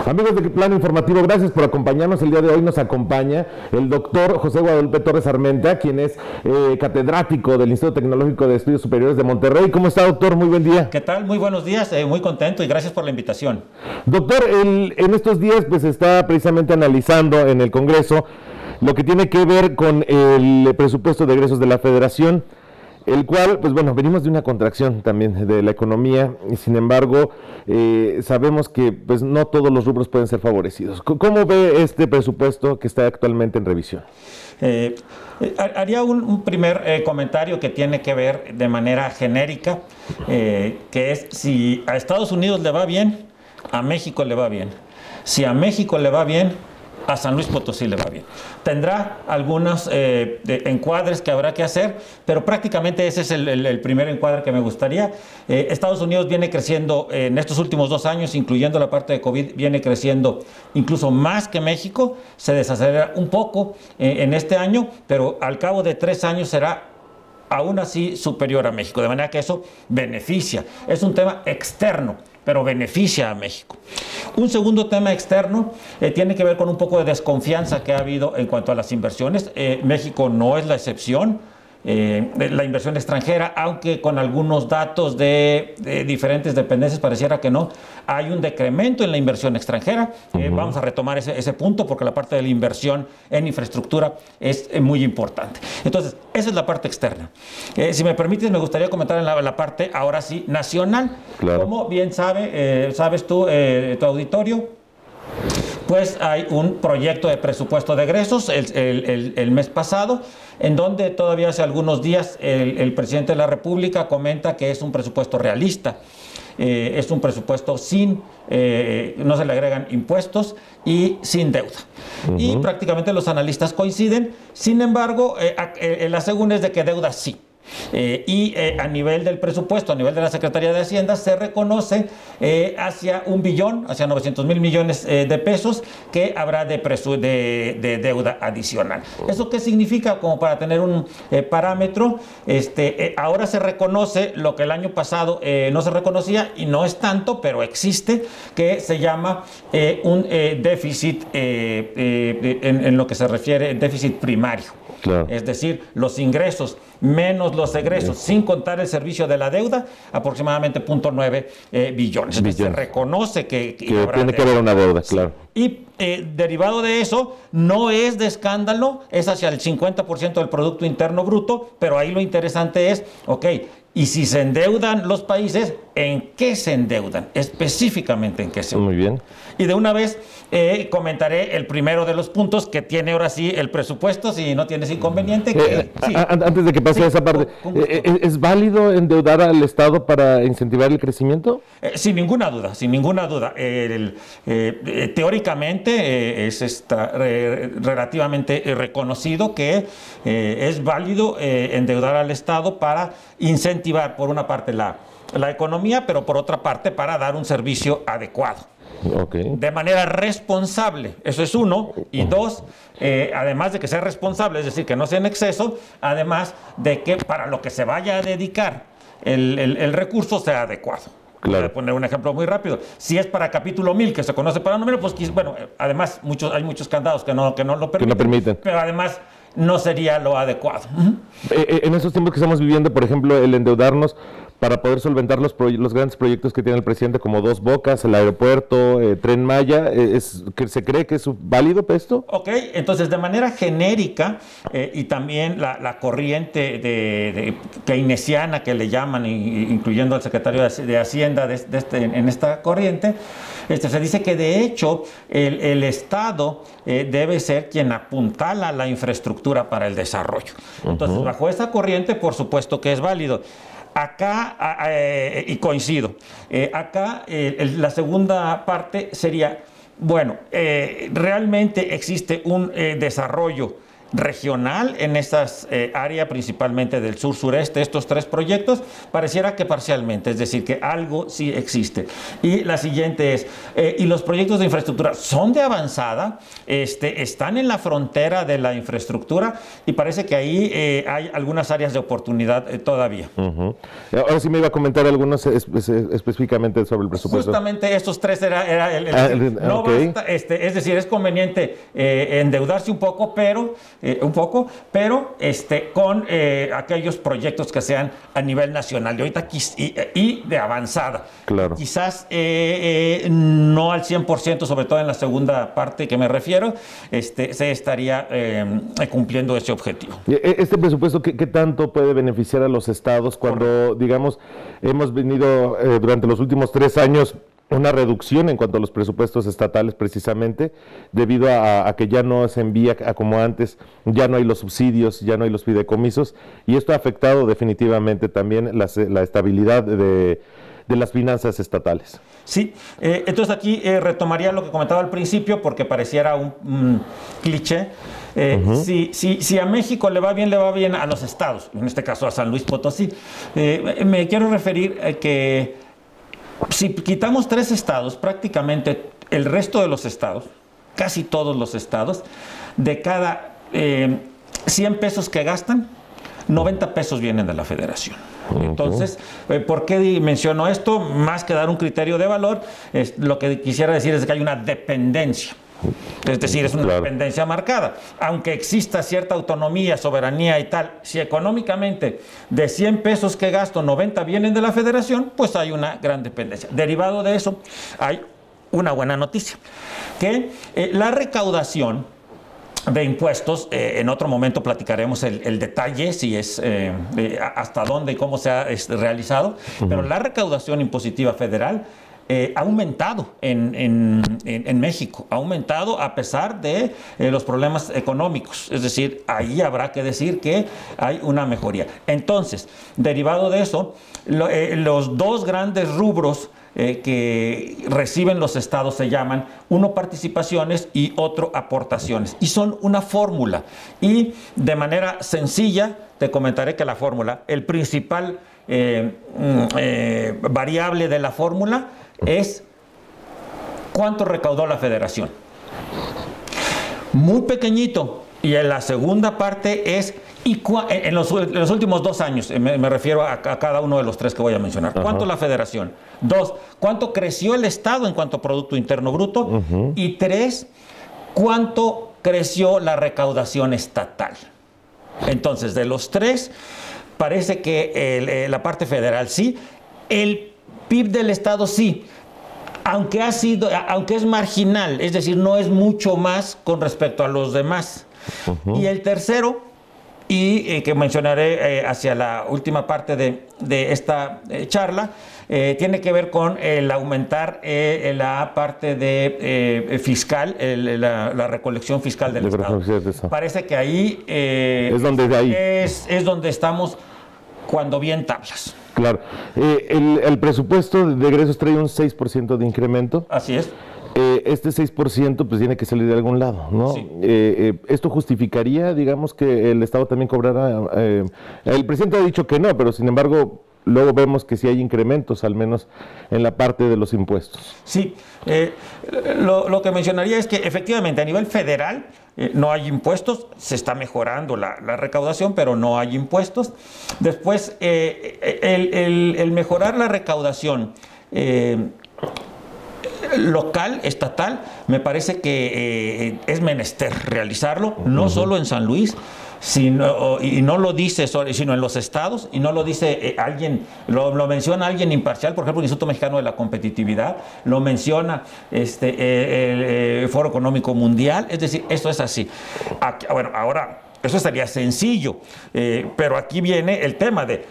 Amigos de Plano Informativo, gracias por acompañarnos. El día de hoy nos acompaña el doctor José Guadalupe Torres Armenta, quien es catedrático del Instituto Tecnológico de Estudios Superiores de Monterrey. ¿Cómo está, doctor? Muy buen día. ¿Qué tal? Muy buenos días, muy contento y gracias por la invitación. Doctor, en estos días pues está precisamente analizando en el Congreso lo que tiene que ver con el presupuesto de egresos de la Federación, el cual, pues bueno, venimos de una contracción también de la economía y sin embargo sabemos que pues no todos los rubros pueden ser favorecidos. ¿Cómo ve este presupuesto que está actualmente en revisión? Haría un primer comentario que tiene que ver de manera genérica, que es si a Estados Unidos le va bien, a México le va bien. Si a México le va bien, a San Luis Potosí le va bien. Tendrá algunos encuadres que habrá que hacer, pero prácticamente ese es el primer encuadre que me gustaría. Estados Unidos viene creciendo en estos últimos 2 años, incluyendo la parte de COVID, viene creciendo incluso más que México. Se desacelera un poco en este año, pero al cabo de 3 años será aún así superior a México, de manera que eso beneficia. Es un tema externo, pero beneficia a México. Un segundo tema externo tiene que ver con un poco de desconfianza que ha habido en cuanto a las inversiones. México no es la excepción. La inversión extranjera, aunque con algunos datos de diferentes dependencias pareciera que no, hay un decremento en la inversión extranjera. Vamos a retomar ese punto porque la parte de la inversión en infraestructura es muy importante. Entonces, esa es la parte externa. Si me permites, me gustaría comentar en la parte, ahora sí, nacional. Claro. Como bien sabes tú, tu auditorio, pues hay un proyecto de presupuesto de egresos el mes pasado, en donde todavía hace algunos días el presidente de la República comenta que es un presupuesto realista. Es un presupuesto sin, no se le agregan impuestos y sin deuda. Y prácticamente los analistas coinciden. Sin embargo, la segunda es de que deuda sí. A nivel del presupuesto, a nivel de la Secretaría de Hacienda, se reconoce hacia 1 billón, hacia 900,000 millones de pesos que habrá de deuda adicional. ¿Eso qué significa? Como para tener un parámetro, ahora se reconoce lo que el año pasado no se reconocía y no es tanto, pero existe, que se llama un déficit en lo que se refiere al déficit primario. Claro. Es decir, los ingresos menos los egresos, sin contar el servicio de la deuda, aproximadamente 0.9 billones. Entonces, se reconoce que tiene que haber una deuda, claro. Y derivado de eso, no es de escándalo, es hacia el 50% del Producto Interno Bruto, pero ahí lo interesante es, y si se endeudan los países, ¿en qué se endeudan? Específicamente en qué se endeudan. Muy bien. Y de una vez comentaré el primero de los puntos que tiene ahora sí el presupuesto, si no tienes inconveniente. Sí. Antes de que pase esa parte, ¿es válido endeudar al Estado para incentivar el crecimiento? Sin ninguna duda, sin ninguna duda. Teóricamente es relativamente reconocido que es válido endeudar al Estado para incentivar, por una parte, la economía, pero por otra parte, para dar un servicio adecuado. De manera responsable, eso es uno, y dos, además de que sea responsable, es decir, que no sea en exceso, además de que para lo que se vaya a dedicar el recurso sea adecuado. Claro. Voy a poner un ejemplo muy rápido. Si es para capítulo 1000, que se conoce para número, pues bueno, además hay muchos candados que no lo permiten, pero además no sería lo adecuado. En esos tiempos que estamos viviendo, por ejemplo, el endeudarnos para poder solventar los grandes proyectos que tiene el presidente, como Dos Bocas, el aeropuerto, Tren Maya, ¿se cree que es válido esto? Entonces, de manera genérica, y también la corriente keynesiana que le llaman, incluyendo al secretario de Hacienda en esta corriente, se dice que de hecho el Estado debe ser quien apuntala la infraestructura para el desarrollo. Entonces, bajo esa corriente, por supuesto que es válido. Acá, y coincido, la segunda parte sería, realmente existe un desarrollo regional en estas áreas, principalmente del sur-sureste, estos 3 proyectos, pareciera que parcialmente, es decir, que algo sí existe. Y la siguiente es, ¿y los proyectos de infraestructura son de avanzada? ¿Están en la frontera de la infraestructura? Y parece que ahí hay algunas áreas de oportunidad todavía. Ahora sí me iba a comentar algunos específicamente sobre el presupuesto. Justamente estos 3 era no okay. basta, es decir, es conveniente endeudarse un poco, pero con aquellos proyectos que sean a nivel nacional y de avanzada. Claro. Quizás no al 100%, sobre todo en la segunda parte que me refiero, se estaría cumpliendo ese objetivo. ¿Este presupuesto qué tanto puede beneficiar a los estados cuando, digamos, hemos venido durante los últimos 3 años una reducción en cuanto a los presupuestos estatales, precisamente debido a que ya no se envía como antes, ya no hay los subsidios, ya no hay los fideicomisos, y esto ha afectado definitivamente también la estabilidad de las finanzas estatales? Sí, entonces aquí retomaría lo que comentaba al principio, porque pareciera un cliché. Si a México le va bien a los estados, en este caso a San Luis Potosí. Me quiero referir a que si quitamos 3 estados, prácticamente el resto de los estados, casi todos los estados, de cada 100 pesos que gastan, 90 pesos vienen de la federación. Entonces, ¿por qué menciono esto? Más que dar un criterio de valor, lo que quisiera decir es que hay una dependencia. Es decir, es una dependencia marcada. Aunque exista cierta autonomía, soberanía y tal, si económicamente de 100 pesos que gasto, 90 vienen de la federación, pues hay una gran dependencia. Derivado de eso, hay una buena noticia, que la recaudación de impuestos, en otro momento platicaremos el detalle, si es hasta dónde y cómo se ha realizado, pero la recaudación impositiva federal ha aumentado en México, ha aumentado a pesar de los problemas económicos. Es decir, ahí habrá que decir que hay una mejoría. Entonces, derivado de eso, los 2 grandes rubros que reciben los estados se llaman, uno participaciones y otro aportaciones, y son una fórmula. Y de manera sencilla te comentaré que la fórmula, el principal variable de la fórmula es cuánto recaudó la federación. Muy pequeñito. Y en la segunda parte es en los últimos 2 años, me refiero a cada uno de los 3 que voy a mencionar. ¿Cuánto la federación? 2, ¿cuánto creció el Estado en cuanto a Producto Interno Bruto? Y 3, ¿cuánto creció la recaudación estatal? Entonces, de los 3, parece que la parte federal sí, el PIB del Estado sí, aunque es marginal, es decir, no es mucho más con respecto a los demás. Y el tercero, que mencionaré hacia la última parte de esta charla, tiene que ver con el aumentar la parte de fiscal, la recolección fiscal del Estado. Parece que ahí es donde estamos cuando bien tablas. Claro. El presupuesto de egresos trae un 6% de incremento. Así es. Este 6% pues tiene que salir de algún lado, ¿no? Sí. ¿Esto justificaría, digamos, que el Estado también cobrara? El presidente ha dicho que no, pero sin embargo luego vemos que sí hay incrementos, al menos en la parte de los impuestos. Sí, lo que mencionaría es que efectivamente a nivel federal no hay impuestos, se está mejorando la recaudación, pero no hay impuestos. Después, el mejorar la recaudación local, estatal, me parece que es menester realizarlo, no solo en San Luis, y no lo dice sino en los estados, y no lo dice alguien, lo menciona alguien imparcial, por ejemplo, el Instituto Mexicano de la Competitividad, lo menciona el Foro Económico Mundial, es decir, esto es así. Bueno, ahora, eso sería sencillo, pero aquí viene el tema de,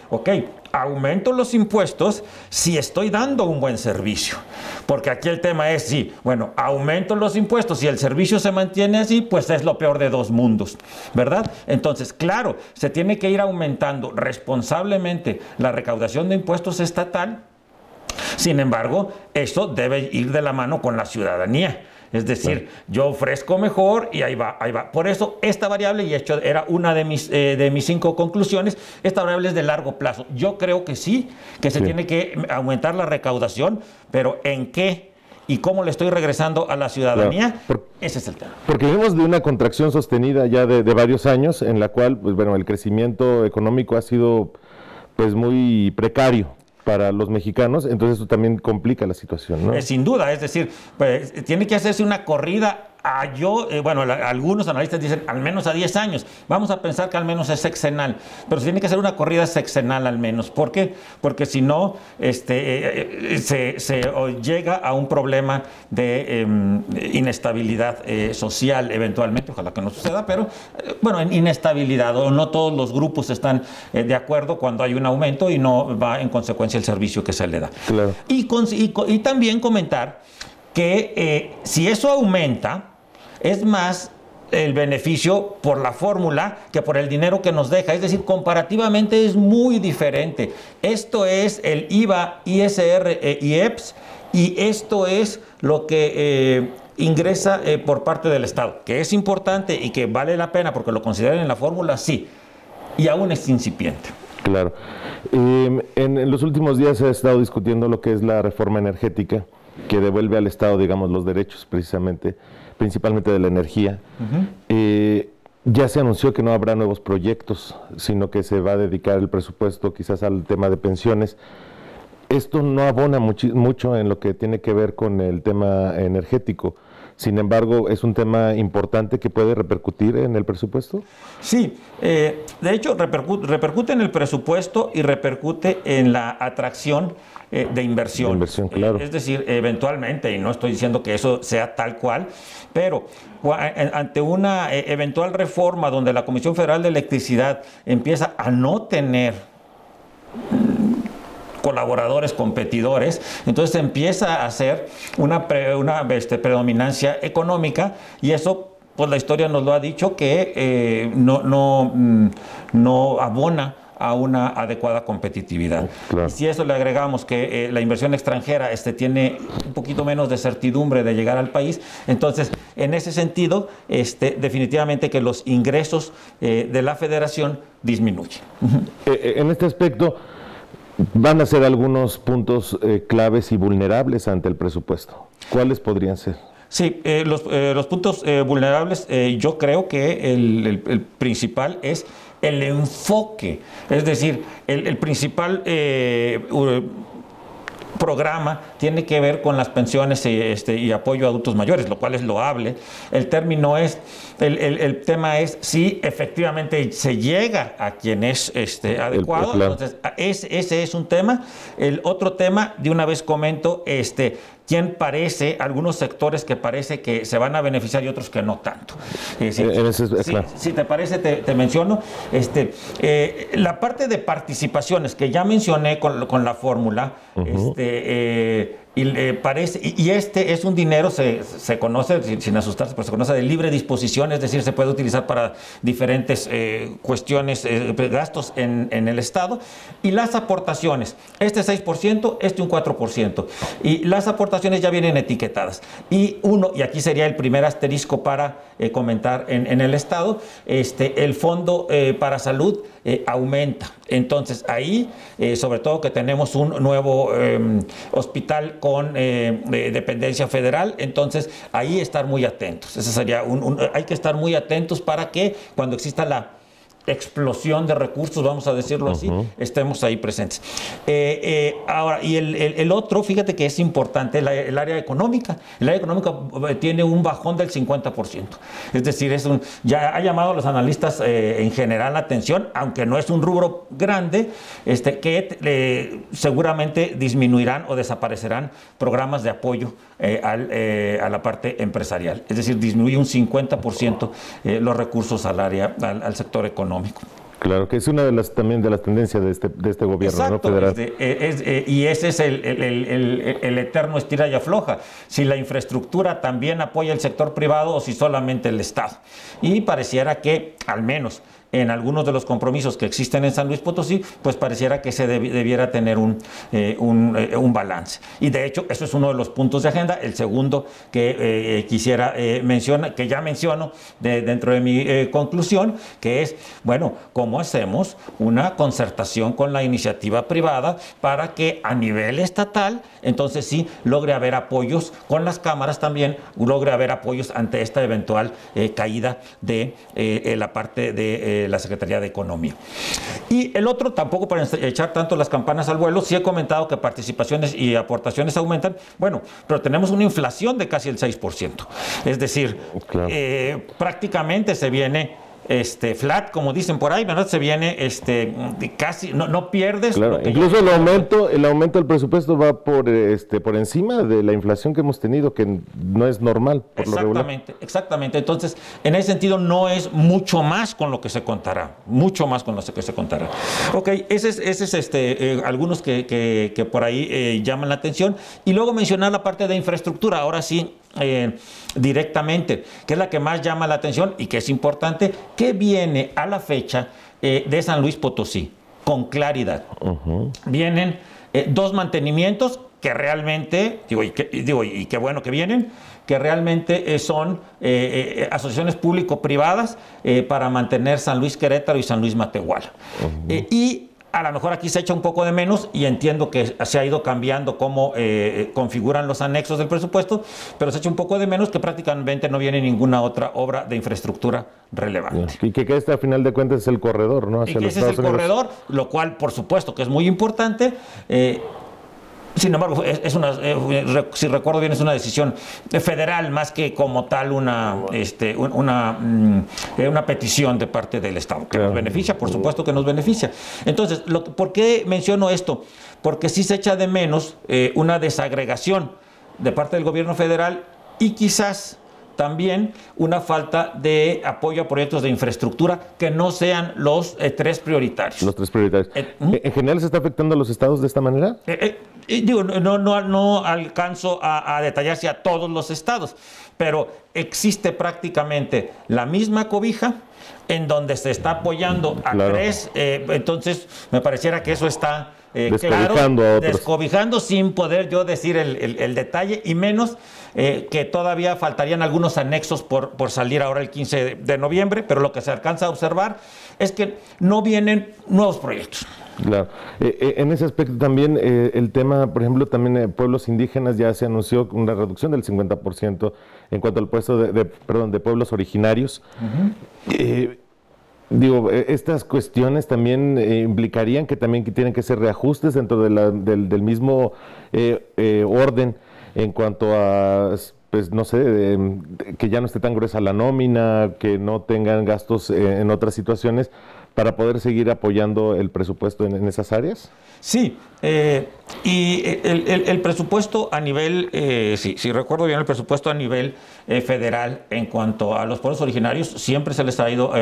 aumento los impuestos si estoy dando un buen servicio. Porque aquí el tema es, sí, bueno, aumento los impuestos y el servicio se mantiene así, pues es lo peor de 2 mundos, ¿verdad? Entonces, claro, se tiene que ir aumentando responsablemente la recaudación de impuestos estatal. Sin embargo, eso debe ir de la mano con la ciudadanía. Es decir, yo ofrezco mejor y ahí va, ahí va. Por eso esta variable, y esto era una de mis 5 conclusiones, esta variable es de largo plazo. Yo creo que sí, que se tiene que aumentar la recaudación, pero ¿en qué? ¿Y cómo le estoy regresando a la ciudadanía? Ese es el tema. Porque venimos de una contracción sostenida ya de varios años, en la cual, pues bueno, el crecimiento económico ha sido pues muy precario para los mexicanos, entonces eso también complica la situación, ¿no? Sin duda, es decir, pues, tiene que hacerse una corrida algunos analistas dicen al menos a 10 años. Vamos a pensar que al menos es sexenal, pero se tiene que hacer una corrida sexenal al menos. ¿Por qué? Porque si no, se llega a un problema de inestabilidad social eventualmente, ojalá que no suceda, pero bueno, en inestabilidad, o no todos los grupos están de acuerdo cuando hay un aumento y no va en consecuencia el servicio que se le da. Claro. Y también comentar que si eso aumenta, es más el beneficio por la fórmula que por el dinero que nos deja. Es decir, comparativamente es muy diferente. Esto es el IVA, ISR, IEPS, y esto es lo que ingresa por parte del Estado, que es importante y que vale la pena porque lo consideran en la fórmula, sí, y aún es incipiente. Claro. En los últimos días se ha estado discutiendo lo que es la reforma energética, que devuelve al Estado, digamos, los derechos principalmente de la energía. Ya se anunció que no habrá nuevos proyectos, sino que se va a dedicar el presupuesto quizás al tema de pensiones. Esto no abona mucho en lo que tiene que ver con el tema energético. Sin embargo, ¿es un tema importante que puede repercutir en el presupuesto? Sí, de hecho repercute en el presupuesto y repercute en la atracción de inversión. De inversión, claro. Es decir, eventualmente, y no estoy diciendo que eso sea tal cual, pero ante una eventual reforma donde la Comisión Federal de Electricidad empieza a no tener colaboradores, competidores, entonces empieza a hacer una predominancia económica, y eso, pues la historia nos lo ha dicho, que no abona a una adecuada competitividad. Claro. Y si a eso le agregamos que la inversión extranjera tiene un poquito menos de certidumbre de llegar al país, entonces en ese sentido definitivamente que los ingresos de la federación disminuyen. En este aspecto, van a ser algunos puntos claves y vulnerables ante el presupuesto. ¿Cuáles podrían ser? Sí, los puntos vulnerables, yo creo que el principal es el enfoque. Es decir, el principal programa tiene que ver con las pensiones y apoyo a adultos mayores, lo cual es loable. El tema es si efectivamente se llega a quien es adecuado. Claro. Entonces, ese es un tema. El otro tema, de una vez comento, algunos sectores que parece que se van a beneficiar y otros que no tanto. Si te parece, te menciono. La parte de participaciones que ya mencioné con la fórmula, y es un dinero, se conoce, sin asustarse, pero se conoce de libre disposición, es decir, se puede utilizar para diferentes cuestiones, gastos en el Estado. Y las aportaciones, 6%, un 4%. Y las aportaciones ya vienen etiquetadas. Y aquí sería el primer asterisco para comentar en el Estado, el fondo para salud aumenta. Entonces ahí, sobre todo que tenemos un nuevo hospital con dependencia federal, entonces ahí estar muy atentos. Ese sería hay que estar muy atentos para que cuando exista la explosión de recursos, vamos a decirlo así, estemos ahí presentes. Ahora, y el otro, fíjate que es importante, el área económica. El área económica tiene un bajón del 50%. Es decir, ya ha llamado a los analistas en general la atención, aunque no es un rubro grande, que seguramente disminuirán o desaparecerán programas de apoyo a la parte empresarial. Es decir, disminuye un 50% los recursos al sector económico. Claro, que es una también de las tendencias de este gobierno. Exacto, ¿no? Federal. Y ese es el eterno estira y afloja. Si la infraestructura también apoya el sector privado o si solamente el Estado. Y pareciera que, al menos en algunos de los compromisos que existen en San Luis Potosí, pues pareciera que se debiera tener un balance. Y de hecho, eso es uno de los puntos de agenda. El segundo que quisiera mencionar, que ya menciono dentro de mi conclusión, que es, bueno, ¿cómo hacemos una concertación con la iniciativa privada para que a nivel estatal, entonces sí, logre haber apoyos con las cámaras también, logre haber apoyos ante esta eventual caída de la parte de la Secretaría de Economía? Y el otro, tampoco para echar tanto las campanas al vuelo, sí he comentado que participaciones y aportaciones aumentan, bueno, pero tenemos una inflación de casi el 6%. Es decir, claro, prácticamente se viene flat, como dicen por ahí, ¿verdad? Se viene casi, no pierdes. Claro, incluso el aumento del presupuesto va por encima de la inflación que hemos tenido, que no es normal por lo regular. Exactamente. Entonces, en ese sentido, no es mucho más con lo que se contará, mucho más con lo que se contará. Ok, ese es algunos que por ahí llaman la atención. Y luego mencionar la parte de infraestructura, ahora sí, directamente, que es la que más llama la atención y que es importante, que viene a la fecha de San Luis Potosí, con claridad. Vienen 2 mantenimientos que realmente, y qué bueno que vienen, que realmente son asociaciones público-privadas para mantener San Luis Querétaro y San Luis Matehuala. Y a lo mejor aquí se echa un poco de menos, y entiendo que se ha ido cambiando cómo configuran los anexos del presupuesto, pero se echa un poco de menos que prácticamente no viene ninguna otra obra de infraestructura relevante. Y que a final de cuentas es el corredor, ¿no? Hacia los Estados Unidos. Corredor, lo cual por supuesto que es muy importante. Sin embargo, si recuerdo bien, es una decisión federal más que como tal una petición de parte del Estado. Que nos beneficia, por supuesto que nos beneficia. Entonces, ¿por qué menciono esto? Porque sí se echa de menos una desagregación de parte del gobierno federal y quizás también una falta de apoyo a proyectos de infraestructura que no sean los 3 prioritarios. Los 3 prioritarios. ¿En general se está afectando a los estados de esta manera? No alcanzo a detallar si a todos los estados, pero existe prácticamente la misma cobija en donde se está apoyando a 3, entonces me pareciera que eso está descobijando sin poder yo decir el detalle, y menos que todavía faltarían algunos anexos por salir ahora el 15 de noviembre, pero lo que se alcanza a observar es que no vienen nuevos proyectos. Claro. En ese aspecto también el tema, por ejemplo, también pueblos indígenas, ya se anunció una reducción del 50% en cuanto al puesto de pueblos originarios. Estas cuestiones también implicarían que también tienen que ser reajustes dentro del mismo orden en cuanto a, pues no sé, que ya no esté tan gruesa la nómina, que no tengan gastos en otras situaciones, para poder seguir apoyando el presupuesto en esas áreas. Sí, y el presupuesto a nivel, si recuerdo bien, el presupuesto a nivel federal en cuanto a los pueblos originarios siempre se les ha ido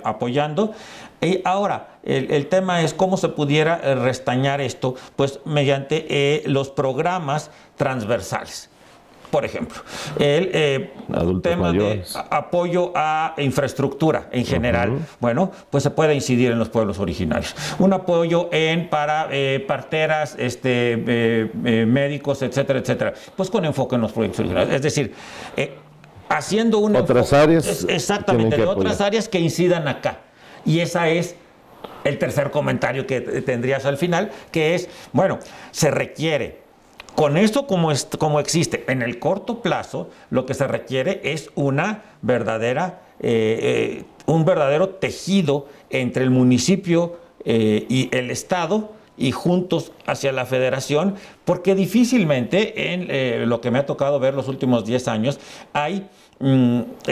apoyando. Ahora, el tema es cómo se pudiera restañar esto, pues mediante los programas transversales. Por ejemplo, el tema mayores de apoyo a infraestructura en general, bueno, pues se puede incidir en los pueblos originarios. Un apoyo para parteras, médicos, etcétera, etcétera, pues con enfoque en los proyectos originarios. Es decir, haciendo otras áreas. Exactamente, de otras áreas que incidan acá. Y esa es el tercer comentario que tendrías al final, que es, bueno, se requiere. Con esto como existe en el corto plazo, lo que se requiere es un verdadero tejido entre el municipio y el Estado, y juntos hacia la federación, porque difícilmente en lo que me ha tocado ver los últimos 10 años hay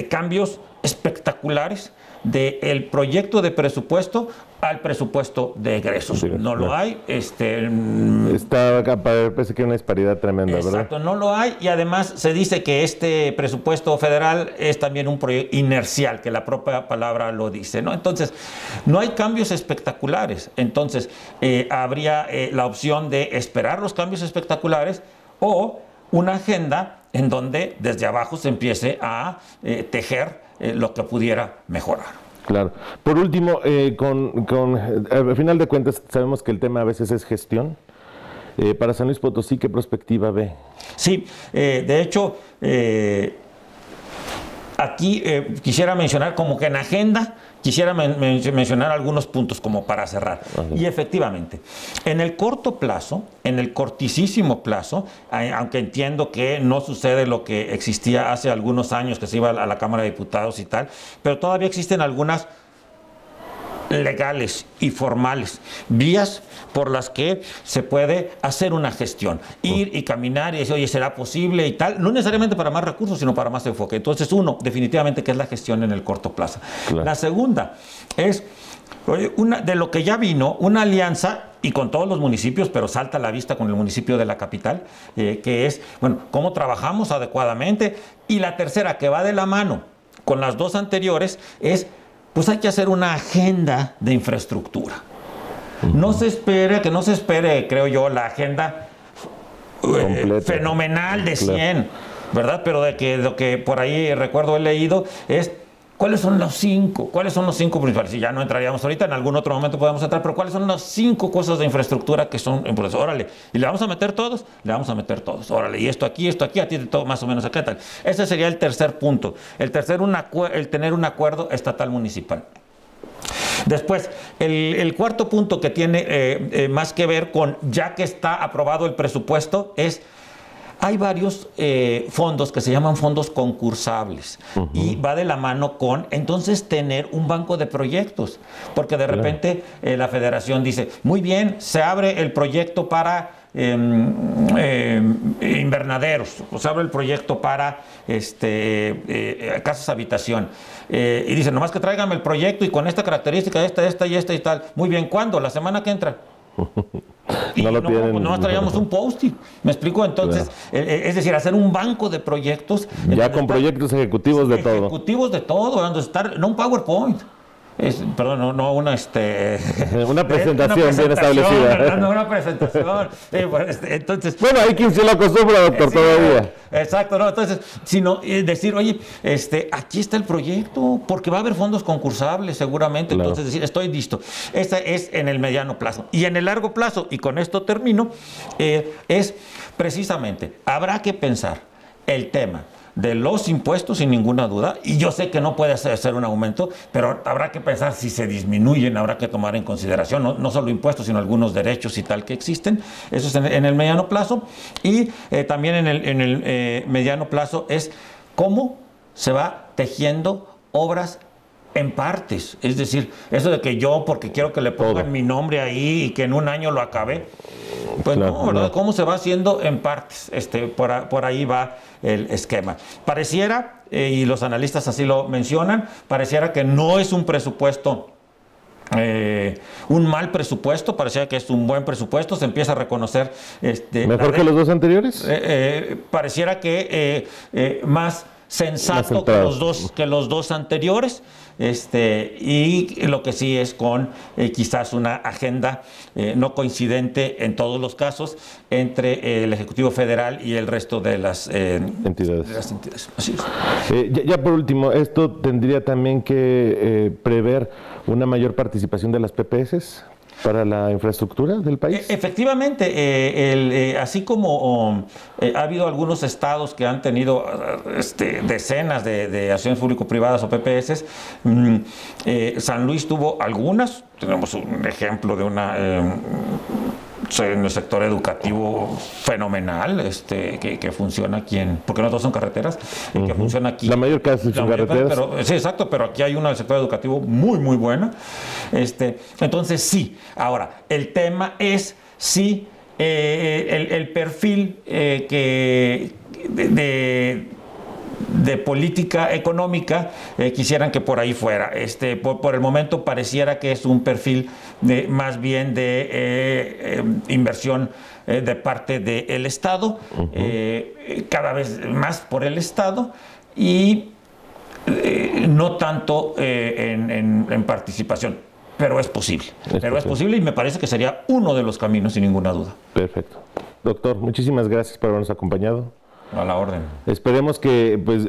cambios espectaculares del proyecto de presupuesto al presupuesto de egresos. Sí, no lo hay. Parece que hay una disparidad tremenda, ¿verdad? Exacto, no lo hay, y además se dice que este presupuesto federal es también un proyecto inercial, que la propia palabra lo dice, ¿no? Entonces, no hay cambios espectaculares. Entonces, habría la opción de esperar los cambios espectaculares o una agenda en donde desde abajo se empiece a tejer lo que pudiera mejorar. Claro. Por último, al final de cuentas, sabemos que el tema a veces es gestión. Para San Luis Potosí, ¿qué perspectiva ve? Sí, de hecho, aquí quisiera mencionar como que en agenda, quisiera mencionar algunos puntos como para cerrar. Y efectivamente, en el corto plazo, en el cortísimo plazo, aunque entiendo que no sucede lo que existía hace algunos años, que se iba a la Cámara de Diputados y tal, pero todavía existen algunas legales y formales, vías por las que se puede hacer una gestión, ir y caminar y decir, oye, ¿será posible y tal? No necesariamente para más recursos, sino para más enfoque. Entonces, uno, definitivamente, que es la gestión en el corto plazo. Claro. La segunda es, de lo que ya vino, una alianza, y con todos los municipios, pero salta a la vista con el municipio de la capital, que es, bueno, cómo trabajamos adecuadamente. Y la tercera, que va de la mano con las dos anteriores, es pues hay que hacer una agenda de infraestructura. No se espere, creo yo, la agenda fenomenal de 100, ¿verdad? Pero de que lo que por ahí recuerdo he leído es ¿cuáles son los cinco principales? Si ya no entraríamos ahorita, en algún otro momento podemos entrar, pero ¿cuáles son las 5 cosas de infraestructura que son importantes? Órale, ¿y le vamos a meter todos? Le vamos a meter todos. Órale, y esto aquí, a ti de todo más o menos acá, tal. Ese sería el tercer punto. El tercero, el tener un acuerdo estatal municipal. Después, el cuarto punto que tiene más que ver con, ya que está aprobado el presupuesto, es hay varios fondos que se llaman fondos concursables y va de la mano con, entonces, tener un banco de proyectos, porque de repente la federación dice, muy bien, se abre el proyecto para invernaderos, o se abre el proyecto para casas habitación, y dice, nomás que tráigame el proyecto y con esta característica, esta y tal. Muy bien, ¿cuándo? ¿La semana que entra? Y no traíamos un post-it, ¿me explico? Entonces, es decir, hacer un banco de proyectos. Ya con proyectos ejecutivos de todo. Ejecutivos de todo, no un PowerPoint. Perdón, no una una presentación bien establecida. No, una presentación. Entonces, bueno, hay quien se lo acostumbra, doctor, todavía. Exacto, no, entonces, sino decir, oye, aquí está el proyecto, porque va a haber fondos concursables seguramente, claro. Entonces decir, estoy listo. Ese es en el mediano plazo. Y en el largo plazo, y con esto termino, es precisamente, habrá que pensar el tema de los impuestos, sin ninguna duda, y yo sé que no puede ser un aumento, pero habrá que pensar si se disminuyen, habrá que tomar en consideración no solo impuestos, sino algunos derechos y tal que existen. Eso es en el mediano plazo. Y también en el mediano plazo es cómo se va tejiendo obras en partes, es decir, eso de que yo, porque quiero que le pongan mi nombre ahí y que en un año lo acabe, pues claro, no, ¿verdad? No. ¿Cómo se va haciendo en partes? Por ahí va el esquema. Pareciera, y los analistas así lo mencionan, pareciera que no es un presupuesto, un mal presupuesto, pareciera que es un buen presupuesto, se empieza a reconocer. ¿Mejor que los dos anteriores? Pareciera que más sensato que los dos anteriores, y lo que sí es con quizás una agenda no coincidente en todos los casos entre el Ejecutivo Federal y el resto de las entidades. Así es. Ya por último, ¿esto tendría también que prever una mayor participación de las PPS para la infraestructura del país? Efectivamente, así como ha habido algunos estados que han tenido decenas de acciones público-privadas o PPS, San Luis tuvo algunas. Tenemos un ejemplo de una en el sector educativo fenomenal, que funciona aquí porque no todos son carreteras, que funciona aquí. La mayor casi son carreteras. Sí, exacto, pero aquí hay una del sector educativo muy, muy buena. Entonces, sí. Ahora, el tema es si el perfil de política económica quisieran que por ahí fuera. Por el momento pareciera que es un perfil más bien de inversión de parte del Estado, cada vez más por el Estado, y no tanto en participación. Pero es posible. Es posible y me parece que sería uno de los caminos, sin ninguna duda. Perfecto. Doctor, muchísimas gracias por habernos acompañado. A la orden. Esperemos que pues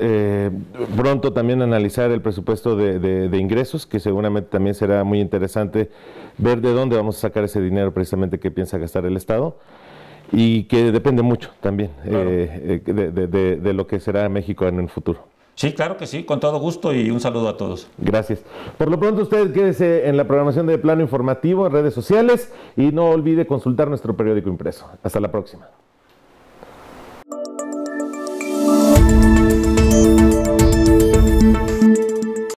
pronto también analizar el presupuesto de ingresos, que seguramente también será muy interesante ver de dónde vamos a sacar ese dinero precisamente que piensa gastar el Estado, y que depende mucho también Claro. de lo que será México en el futuro. Sí, claro que sí, con todo gusto y un saludo a todos. Gracias. Por lo pronto usted quédese en la programación de Plano Informativo en redes sociales y no olvide consultar nuestro periódico impreso. Hasta la próxima.